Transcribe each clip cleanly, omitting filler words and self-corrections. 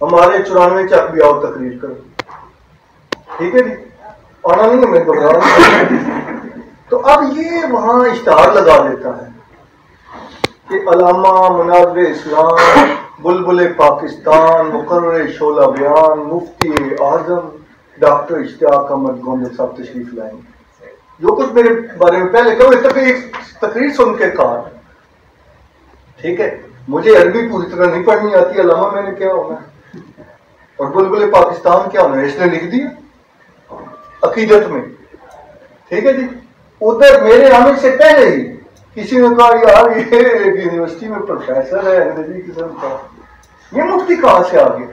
ہمارے 94 چک بھی آؤ تقریر کرو، ٹھیک ہے جی، آنا نہیں ہے میں گھبرا رہا ہوں۔ تو اب یہ وہاں اشتہار لگا دیتا ہے کہ علامہ مناظر اسلام، بلبل پاکستان، مقرر شعلہ بیان، مفتی اعظم ڈاکٹر اشتیاق احمد گوندل صاحب تشریف لائیں گے۔ جو کچھ میرے بارے میں پہلے کہو ایک تقریر سن کے کہا، ٹھیک ہے، مجھے عربی پوری طرح نہیں پڑھنی آتی، علامہ میں نے کیا ہونا اور بلبل پاکستان کیا ہونا، اس نے لکھ دیا عقیدت میں، ٹھیک ہے جی۔ ادھر میرے آنے سے پہلے ہی کسی نے کہا یار یہ ایک یونیورسٹی میں پروفیسر ہے انگریزی قسم کا، یہ مفتی کہاں سے آ گیا؟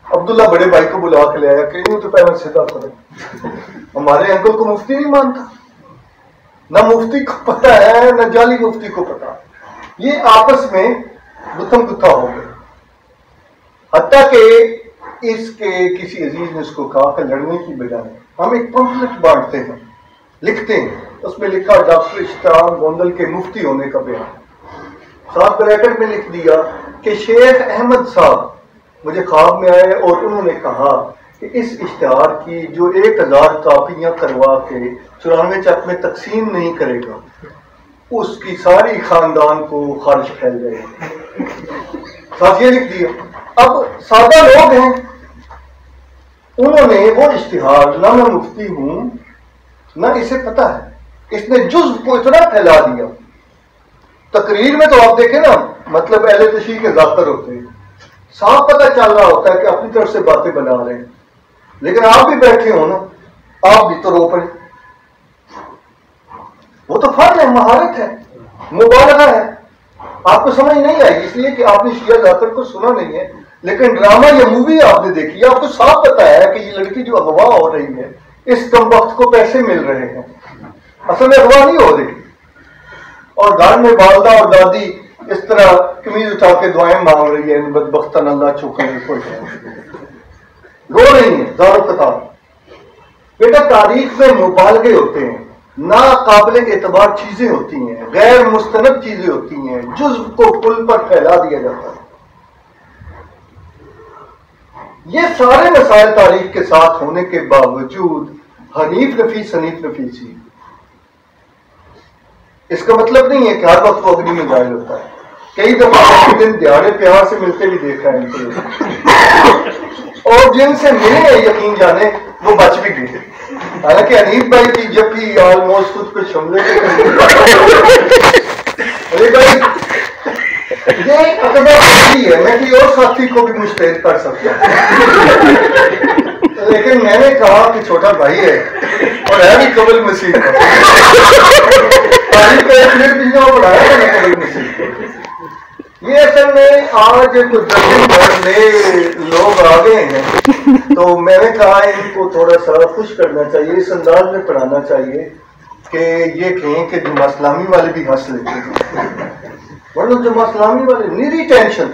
عبداللہ بڑے بھائی کو بلا کے لے آیا کہ تو پہلے سیدھا کرے، ہمارے انکل کو مفتی نہیں مانتا، نہ مفتی کو پتا ہے نہ جعلی مفتی کو پتا، یہ آپس میں گتھم گتھا ہو گئے، حتیٰ کہ اس کے کسی عزیز نے اس کو کہا کہ لڑنے کی بجائے ہم ایک پمفلٹ بانٹتے ہیں، لکھتے ہیں، اس میں لکھا ڈاکٹر اشتیاق گوندل کے مفتی ہونے کا بیان، ساتھ بریکٹ میں لکھ دیا کہ شیخ احمد صاحب مجھے خواب میں آئے اور انہوں نے کہا کہ اس اشتہار کی جو 1000 کاپیاں کروا کے 94 چک میں تقسیم نہیں کرے گا اس کی ساری خاندان کو خارج پھیل جائے گی، ساتھ یہ لکھ دیا۔ اب سادہ لوگ ہیں، انہوں نے وہ اشتہار، نہ میں مفتی ہوں نہ اسے پتا ہے، اس نے جزو کو اتنا پھیلا دیا۔ تقریر میں تو آپ دیکھیں نا، مطلب اہل تشریح کے ذاکر ہوتے ہیں، صاف پتہ چل رہا ہوتا ہے کہ اپنی طرف سے باتیں بنا رہے ہیں، لیکن آپ بھی بیٹھے ہو نا، آپ بھی تو رو پڑے، وہ تو فن ہے، مہارت ہے، مبالغہ ہے، آپ کو سمجھ نہیں آئے گی اس لیے کہ آپ نے شیعہ ذاکر کو سنا نہیں ہے، لیکن ڈرامہ یا مووی آپ نے دیکھی ہے، آپ کو صاف پتہ ہے کہ یہ لڑکی جو اغوا ہو رہی ہے اس کم وقت کو پیسے مل رہے ہیں، اصل میں اغوا نہیں ہو رہی، اور گھر میں والدہ اور دادی اس طرح کمیز اٹھا کے دعائیں مانگ رہی ہے، بدبختن اللہ چوکے رو رہی ہیں زارو قطار۔ بیٹا تاریخ میں مبالغے ہوتے ہیں، ناقابل اعتبار چیزیں ہوتی ہیں، غیر مستند چیزیں ہوتی ہیں، جزو کو کل پر پھیلا دیا جاتا ہے۔ یہ سارے مسائل تاریخ کے ساتھ ہونے کے باوجود حنیف نفیس ہی، اس کا مطلب نہیں ہے کہ ہر وقت وہ اگنی میں ظاہر ہوتا ہے، کئی دفعہ ایک دن دیہڑے پیار سے ملتے بھی دیکھا ہے ان کو، اور جن سے ملے ہیں یقین جانے وہ بچ بھی گئے، حالانکہ حنیف بھائی کی جب بھی آلموسٹ خود کو شملے بھائی یہ عقیدہ ہے، میں کوئی اور ساتھی کو بھی مستعد کر سکتا ہوں، لیکن میں نے کہا کہ چھوٹا بھائی ہے اور ہے بھی قبل مسیح کا، تاریخ کا ایک منٹ بھی پڑھایا تھا نا قبل مسیح کو۔ یہ اصل میں آج کچھ درجن بھر نئے لوگ آ گئے ہیں، تو میں نے کہا ان کو تھوڑا سا خوش کرنا چاہیے، اس انداز میں پڑھانا چاہیے کہ یہ کہیں کہ جماعت اسلامی والے بھی ہنس لیتے ہیں، ورنہ جماعت اسلامی والے نیری ٹینشن،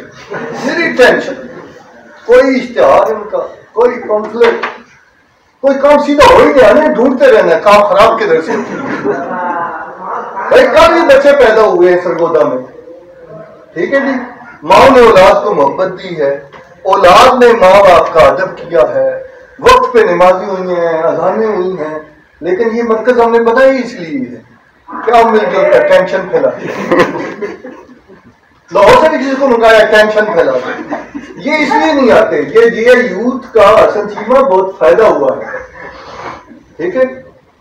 کوئی اشتہار ان کا، کوئی پمفلٹ، کوئی کام سیدھا ہو ہی نہیں آنے، ڈھونڈتے رہنا ہے کام خراب کدھر سے۔ بھائی کل ہی بچے پیدا ہوئے ہیں سرگودا میں، ٹھیک ہے جی، ماں نے اولاد کو محبت دی ہے، اولاد نے ماں باپ کا ادب کیا ہے، وقت پہ نمازی ہوئی ہیں، اذانیں ہوئی ہیں، لیکن یہ مرکز ہم نے بنائی اس لیے ہے کیا مل جل کر ٹینشن پھیلا، لاہور سے بھی کسی کو منگایا ٹینشن پھیلا، یہ اس لیے نہیں آتے، یہ یوتھ کا اصل چیمہ بہت فائدہ ہوا ہے، ٹھیک ہے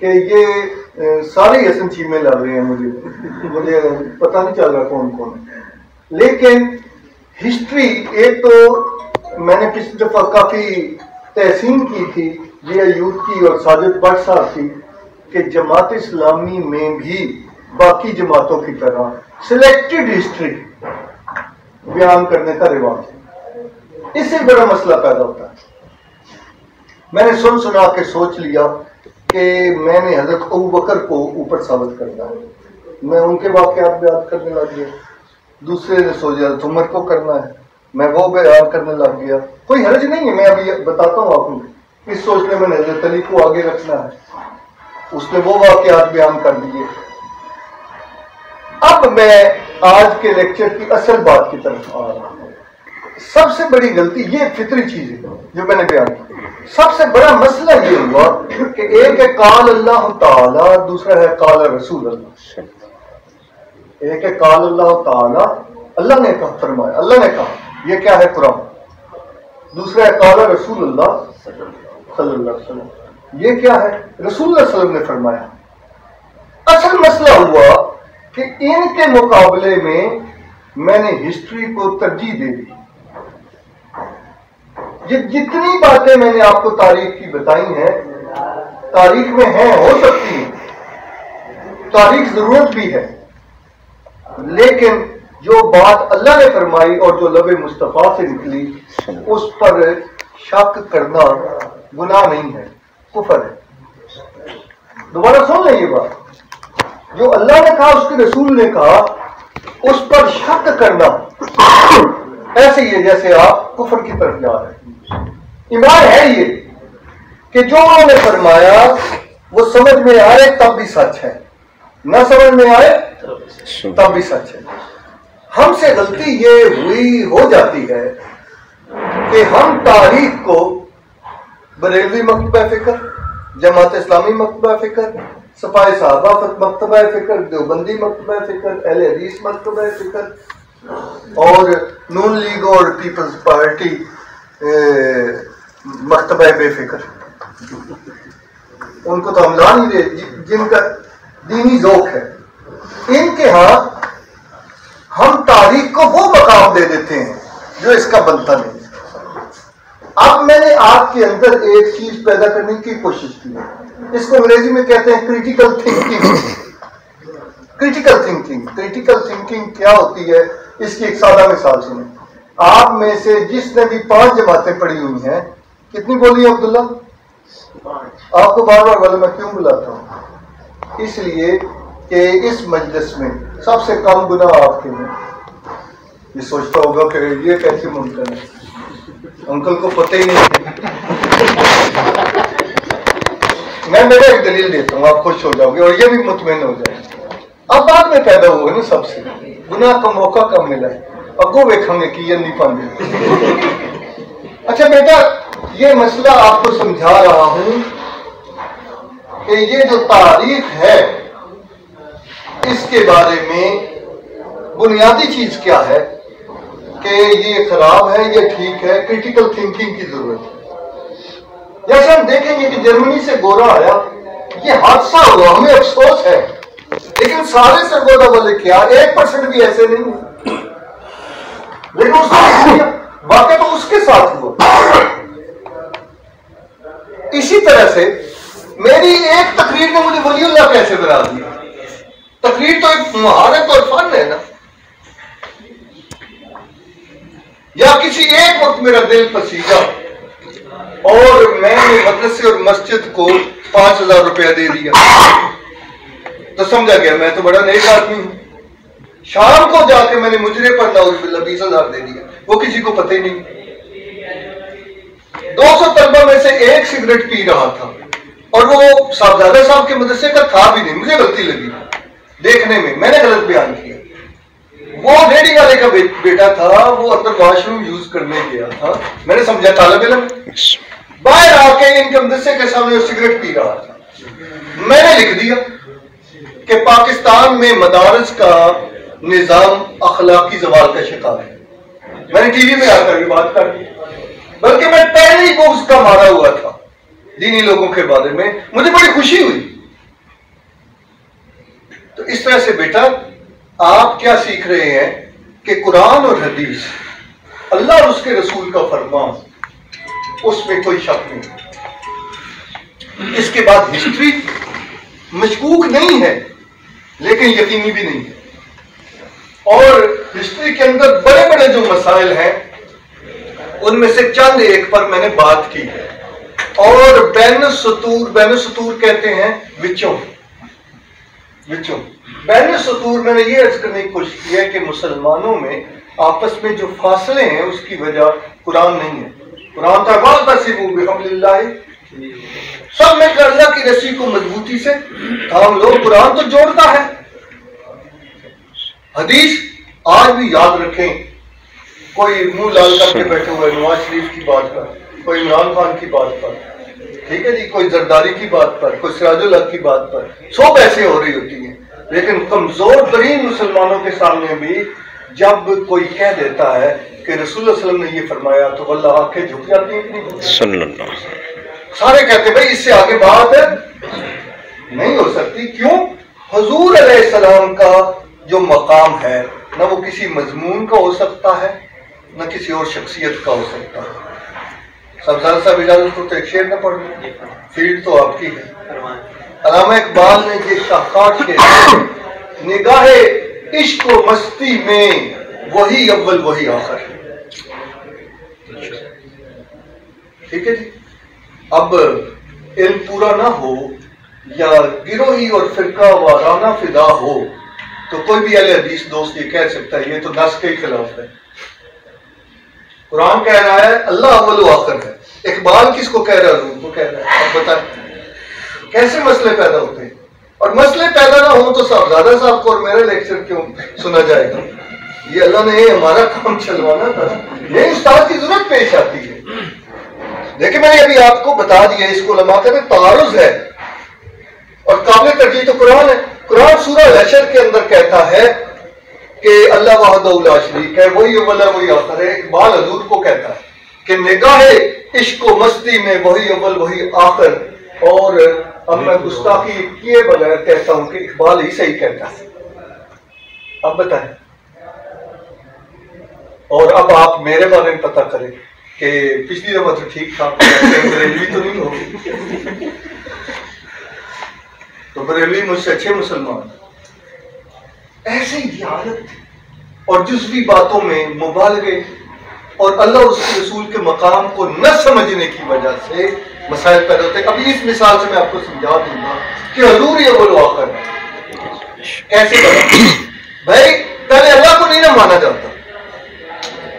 کہ یہ سارے حسن چیمے لگ رہے ہیں، مجھے پتہ نہیں چل رہا کون کون، لیکن ہسٹری ایک تو میں نے پچھلی دفعہ کافی تحسین کی تھی یہ یوتھ کی اور ساجد بٹ صاحب کی کہ جماعت اسلامی میں بھی باقی جماعتوں کی طرح سلیکٹڈ ہسٹری بیان کرنے کا رواج ہے، اس سے بڑا مسئلہ پیدا ہوتا ہے۔ میں نے سنا کے سوچ لیا کہ میں نے حضرت ابوبکر کو اوپر ثابت کرنا ہے، میں ان کے واقعات بیان کرنے لگ گیا، دوسرے نے سوچا حضرت عمر کو کرنا ہے، میں وہ بیان کرنے لگ گیا، کوئی حرج نہیں ہے، میں ابھی بتاتا ہوں آپ کو، اس سوچنے میں حضرت علی کو آگے رکھنا ہے، اس نے وہ واقعات بیان کر دیے۔ اب میں آج کے لیکچر کی اصل بات کی طرف آ رہا ہوں سب سے بڑی غلطی یہ فطری چیز ہے جو میں نے بیان کی. سب سے بڑا مسئلہ یہ ہوا کہ ایک ہے قال اللہ تعالی، دوسرا ہے قال رسول اللہ. ایک ہے قال اللہ تعالی، اللہ نے کہا، فرمایا، اللہ نے کہا، یہ کیا ہے قرآن. دوسرا ہے قال رسول اللہ صلی اللہ علیہ وسلم، یہ کیا ہے رسول اللہ صلی اللہ علیہ وسلم نے فرمایا. اصل مسئلہ ہوا کہ ان کے مقابلے میں نے ہسٹری کو ترجیح دے دی. یہ جتنی باتیں میں نے آپ کو تاریخ کی بتائی ہیں، تاریخ میں ہیں، ہو سکتی ہیں، تاریخ ضرورت بھی ہے، لیکن جو بات اللہ نے فرمائی اور جو لب مصطفیٰ سے نکلی اس پر شک کرنا گناہ نہیں ہے، کفر ہے. دوبارہ سن لیں یہ بات، جو اللہ نے کہا، اس کے رسول نے کہا، اس پر شک کرنا ایسے ہی ہے جیسے آپ کفر کی طرف جا رہے ہیں. ایمان ہے یہ کہ جو انہوں نے فرمایا وہ سمجھ میں آئے تب بھی سچ ہے، نہ سمجھ میں آئے تب بھی سچ ہے. ہم سے غلطی یہ ہوئی ہو جاتی ہے کہ ہم تاریخ کو بریلوی مکتبہ فکر، جماعت اسلامی مکتبہ فکر، سپاہی صحابہ مکتبہ فکر، دیوبندی مکتبہ فکر، اہل حدیث مکتبہ فکر، اور نون لیگ اور پیپلز پارٹی مکتبہ بے فکر، ان کو تو ہم لا نہیں دے، جن کا دینی ذوق ہے. ان کے ہاں ہم تاریخ کو وہ مقام دے دیتے ہیں جو اس کا بنتا نہیں. اب میں نے آپ کے اندر ایک چیز پیدا کرنے کی کوشش کی ہے، اس کو انگریزی میں کہتے ہیں critical thinking. Critical thinking, critical thinking کیا ہوتی ہے اس کی ایک سادہ مثال سنیں. آپ میں سے جس نے بھی 5 جماعتیں پڑھی ہوئی ہیں، کتنی بولی ہے عبداللہ؟ آپ کو بار بار میں کیوں بلاتا ہوں؟ اس لیے کہ اس مجلس میں سب سے کم گناہ آپ کے ہیں. یہ سوچتا ہوگا کہ یہ کیسے ممکن ہے، انکل کو پتہ ہی نہیں. میں میرا ایک دلیل دیتا ہوں، آپ خوش ہو جاؤ گے اور یہ بھی مطمئن ہو جائے. اب بعد میں پیدا ہوگا نا، سب سے گناہ کا موقع کم ملا ہے، اگو ویکھیں گے کہ یہ نہیں پاندے. اچھا بیٹا، یہ مسئلہ آپ کو سمجھا رہا ہوں کہ یہ جو تاریخ ہے اس کے بارے میں بنیادی چیز کیا ہے کہ یہ خراب ہے، یہ ٹھیک ہے. کریٹیکل تھنکنگ کی ضرورت ہے. جیسے ہم دیکھیں گے کہ جرمنی سے گورا آیا، یہ حادثہ ہوا، ہمیں افسوس ہے، لیکن سارے سرگودا والے کیا 1% بھی ایسے نہیں ہیں، لیکن اس نے واقعہ تو اس کے ساتھ ہوا. اسی طرح سے میری ایک تقریر نے مجھے ولی اللہ کیسے بنا دیا. تقریر تو ایک مہارت اور فن ہے نا. یا کسی ایک وقت میرا دل پسیجا اور میں نے مدرسے اور مسجد کو 5,000 روپیہ دے دیا تو سمجھا گیا میں تو بڑا نیک آدمی ہوں. شام کو جا کے میں نے مجرے پر نعوذ باللہ 20,000 دے دیا، وہ کسی کو پتہ ہی نہیں. 200 طلبہ میں سے ایک سگریٹ پی رہا تھا اور وہ صاحبزادہ صاحب کے مدرسے کا تھا بھی نہیں. مجھے غلطی لگی دیکھنے میں نے غلط بیان کیا. وہ ریڈی والے کا بیٹا تھا، وہ اندر واش روم یوز کرنے گیا تھا، میں نے سمجھا طالب علم. باہر آ کے ان کے مدرسے کے سامنے وہ سگریٹ پی رہا تھا. میں نے لکھ دیا کہ پاکستان میں مدارس کا نظام اخلاقی زوال کا شکار ہے. میں نے ٹی وی میں آ کر یہ بات کر دی، بلکہ میں پہلی بکس کا مارا ہوا تھا دینی لوگوں کے بارے میں. مجھے بڑی خوشی ہوئی. تو اس طرح سے بیٹا آپ کیا سیکھ رہے ہیں کہ قرآن اور حدیث، اللہ اور اس کے رسول کا فرمان، اس میں کوئی شک نہیں. اس کے بعد ہسٹری مشکوک نہیں ہے لیکن یقینی بھی نہیں ہے. اور ہسٹری کے اندر بڑے بڑے جو مسائل ہیں ان میں سے چند ایک پر میں نے بات کی ہے. اور بین السطور کہتے ہیں وچوں بین السطور میں نے یہ عرض کرنے کی کوشش کی ہے کہ مسلمانوں میں آپس میں جو فاصلے ہیں اس کی وجہ قرآن نہیں ہے. قرآن تھا واعتصموا بحبل اللہ، سب مل کر اللہ کی رسی کو مضبوطی سے تھام لو. قرآن تو جوڑتا ہے. حدیث آج بھی یاد رکھیں، کوئی منہ لال کر کے بیٹھے ہوئے نواز شریف کی بات پر، کوئی عمران خان کی بات پر، ٹھیک ہے جی، کوئی زرداری کی بات پر، کوئی سراج الحق کی بات پر، سو بحثیں ہو رہی ہوتی ہیں، لیکن کمزور ترین مسلمانوں کے سامنے بھی جب کوئی کہہ دیتا ہے کہ رسول اللہ صلی اللہ علیہ وسلم نے یہ فرمایا تو واللہ آنکھیں جھک جاتی ہیں کہ نہیں؟ صلی اللہ علیہ وسلم سارے کہتے ہیں بھائی اس سے آگے بات نہیں ہو سکتی. کیوں؟ حضور علیہ السلام کا جو مقام ہے نہ وہ کسی مضمون کا ہو سکتا ہے نہ کسی اور شخصیت کا ہو سکتا ہے. سبزار صاحب اجازت کو تو ایک شعر نہ پڑھ لیں، فیلڈ تو آپ کی ہے. علامہ اقبال نے یہ شاہکار شعر، نگاہ عشق و مستی میں وہی اول وہی آخر. ٹھیک ہے جی. اب علم پورا نہ ہو یا گروہی اور فرقہ وارانہ فدا ہو تو کوئی بھی اہل حدیث دوست یہ کہہ سکتا ہے یہ تو نص کے خلاف ہے. قرآن کہہ رہا ہے اللہ اول و آخر ہے. اقبال کس کو کہہ رہا ہے؟ حضور کو کہہ رہا ہے. اب بتائیں کیسے مسئلے پیدا ہوتے ہیں؟ اور مسئلے پیدا نہ ہوں تو صاحبزادہ صاحب کو اور میرا لیکچر کیوں سنا جائے گا؟ یہ اللہ نے ہمارا کام چلوانا تھا. یہ استاد کی ضرورت پیش آتی ہے. دیکھیں میں نے ابھی آپ کو بتا دیا اس کو علماء کا تعارض ہے اور قابل ترجیح تو قرآن ہے. قرآن سورہ حشر کے اندر کہتا ہے کہ اللہ وحدہ لا شریک ہے، وہی اول ہے وہی آخر ہے. اقبال حضور کو کہتا ہے کہ نگاہ عشق و مستی میں وہی اول وہی آخر. اور اب میں گستاخی کیے بغیر کہتا ہوں کہ اقبال ہی صحیح کہتا ہے. اب بتائیں، اور اب آپ میرے بارے میں پتہ کریں کہ پچھلی دفعہ تو ٹھیک تھا، بریلوی تو نہیں ہوگی تو بریلوی مجھ سے اچھے مسلمان. ایسے ہی حالت تھی اور جزوی باتوں میں مبالغے اور اللہ اور اس کے رسول کے مقام کو نہ سمجھنے کی وجہ سے مسائل پیدا ہوتے ہیں. ابھی اس مثال سے میں آپ کو سمجھا دوں گا کہ حضور یہ اول و آخر ہے. کیسے بنا؟ بھائی پہلے اللہ کو نہیں نہ مانا جاتا،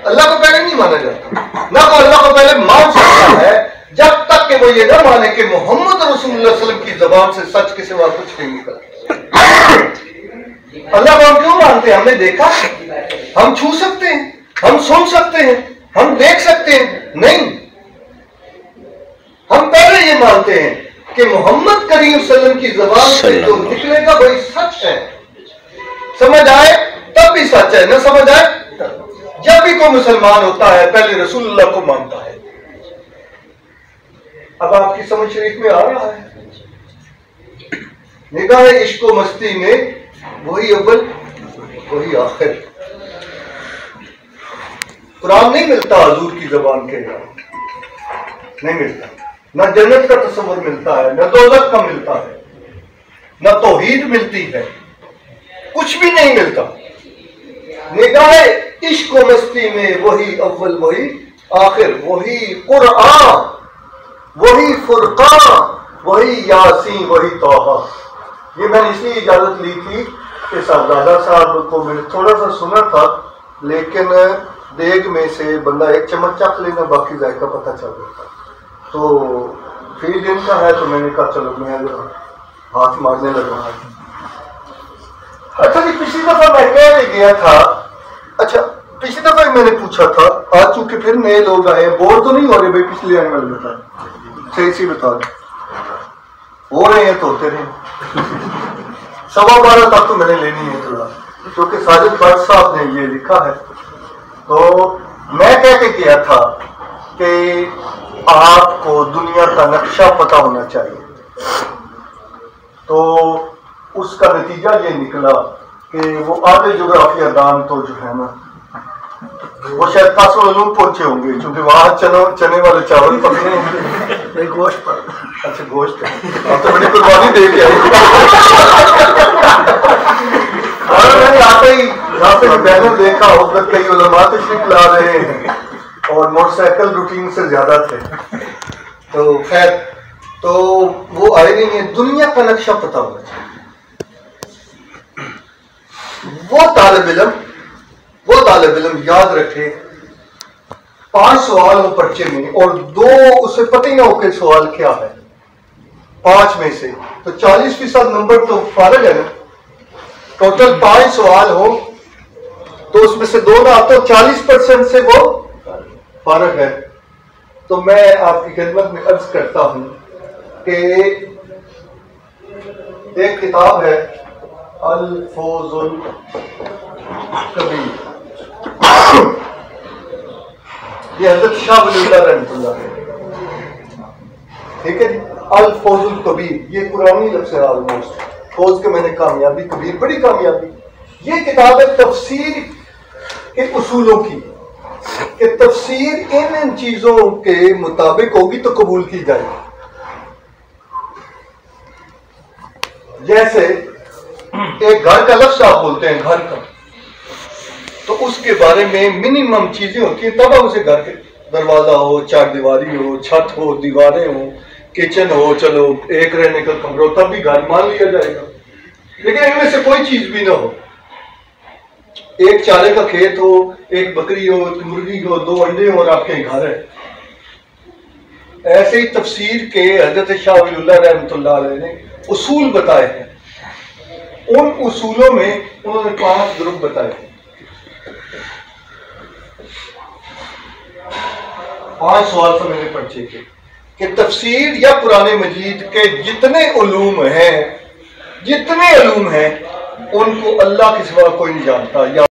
اللہ کو پہلے نہیں مانا جاتا، نہ وہ اللہ کو پہلے مان سکتا ہے جب تک کہ وہ یہ نہ مانے کہ محمد رسول اللہ صلی اللہ علیہ وسلم کی زبان سے سچ کے سوا کچھ نہیں نکلا. اللہ کو ہم کیوں مانتے ہیں؟ ہم نے دیکھا، ہم چھو سکتے ہیں، ہم سن سکتے ہیں، ہم دیکھ سکتے ہیں؟ نہیں. ہم پہلے یہ مانتے ہیں کہ محمد کریم صلی اللہ علیہ وسلم کی زبان سے جو نکلے گا وہی سچ ہے. سمجھ آئے تب بھی سچ ہے، نہ سمجھ آئے. جب بھی کوئی مسلمان ہوتا ہے پہلے رسول اللہ کو مانتا ہے. اب آپ کی سمجھ شریف میں آ رہا ہے. نگاہ عشق و مستی میں وہی اول وہی آخر. قرآن نہیں ملتا حضور کی زبان کے علاوہ، نہیں ملتا. نہ جنت کا تصور ملتا ہے، نہ دوزخ کا ملتا ہے، نہ توحید ملتی ہے، کچھ بھی نہیں ملتا. نگاہ عشق و مستی میں وہی اول وہی آخر، وہی قرآن، وہی فرقان، وہی یاسین، وہی توحہ. یہ میں نے اس لیے اجازت لی تھی کہ صاحبزادہ صاحب کو میں نے تھوڑا سا سنا تھا، لیکن دیگ میں سے بندہ ایک چمچ چکھ لینا باقی ذائقہ پتہ چل جاتا. تو فی دن کا ہے تو میں نے کہا چلو میں ہاتھ مارنے لگا. اچھا جی پچھلی دفعہ میں کہہ گیا تھا، اچھا پچھلی دفعہ میں نے پوچھا تھا، آج چونکہ پھر نئے لوگ آئے، بور تو نہیں ہو رہے بھائی؟ پچھلے آنے والے بتا صحیح سی بتا دیں. ہو رہے ہیں تو ہوتے رہے. 12:15 تک تو میں نے لینی ہے تھوڑا، کیونکہ ساجد بٹ صاحب نے یہ لکھا ہے. تو میں کہہ کے گیا تھا کہ آپ کو دنیا کا نقشہ پتہ ہونا چاہیے. تو اس کا نتیجہ یہ نکلا کہ وہ آدھے جغرافیہ دان تو جو ہے نا وہ شاید تاسو علوم پہنچے ہوں گے، چونکہ وہاں چنے والے چاول پکنے ہوں گے. نہیں گوشت پر، اچھا گوشت آپ تو بڑی قربانی دے کے آئی. اور میں نے یہاں پہ بینر دیکھا ہوگا کئی علماء تشریف لا رہے ہیں اور موٹر سائیکل روٹین سے زیادہ تھے. تو خیر تو وہ آئے نہیں ہیں. دنیا کا نقشہ پتہ ہونا چاہیے. وہ طالب علم یاد رکھے 5 سوال ہو پرچے میں اور 2 اسے پتہ ہی نہ ہو کہ سوال کیا ہے. 5 میں سے تو 40% نمبر تو فارغ ہے نا. ٹوٹل 5 سوال ہو تو اس میں سے 2 نہ تو 40% سے وہ فارغ ہے. تو میں آپ کی خدمت میں عرض کرتا ہوں کہ ایک کتاب ہے الفوز الکبیر، یہ حضرت شاہ ولی اللہ رحمۃ اللہ ہے. ٹھیک ہے جی، الفوز الکبیر، یہ قرآنی لفظ ہے. آلموسٹ فوز کے میں نے کامیابی، کبیر بڑی کامیابی. یہ کتاب ہے تفسیر کے اصولوں کی، کہ تفسیر ان چیزوں کے مطابق ہوگی تو قبول کی جائے گی. جیسے ایک گھر کا لفظ آپ بولتے ہیں گھر کا، تو اس کے بارے میں منیمم چیزیں ہوتی ہیں تب ہم اسے گھر کے، دروازہ ہو، چار دیواری ہو، چھت ہو، دیواریں ہو، کچن ہو، چلو ایک رہنے کا کمرہ ہو، تب بھی گھر مان لیا جائے گا. لیکن ان میں سے کوئی چیز بھی نہ ہو، ایک چارے کا کھیت ہو، ایک بکری ہو، ایک مرغی ہو، 2 انڈے ہو اور آپ کے گھر ہے. ایسے ہی تفسیر کے حضرت شاہ ولی اللہ رحمۃ اللہ علیہ نے اصول بتائے ہیں. ان اصولوں میں انہوں نے 5 گروپ بتائے ہیں. 5 سوال سے میں نے پرچے کے کہ تفسیر یا قرآن مجید کے جتنے علوم ہیں ان کو اللہ کے سوا کوئی نہیں جانتا. یا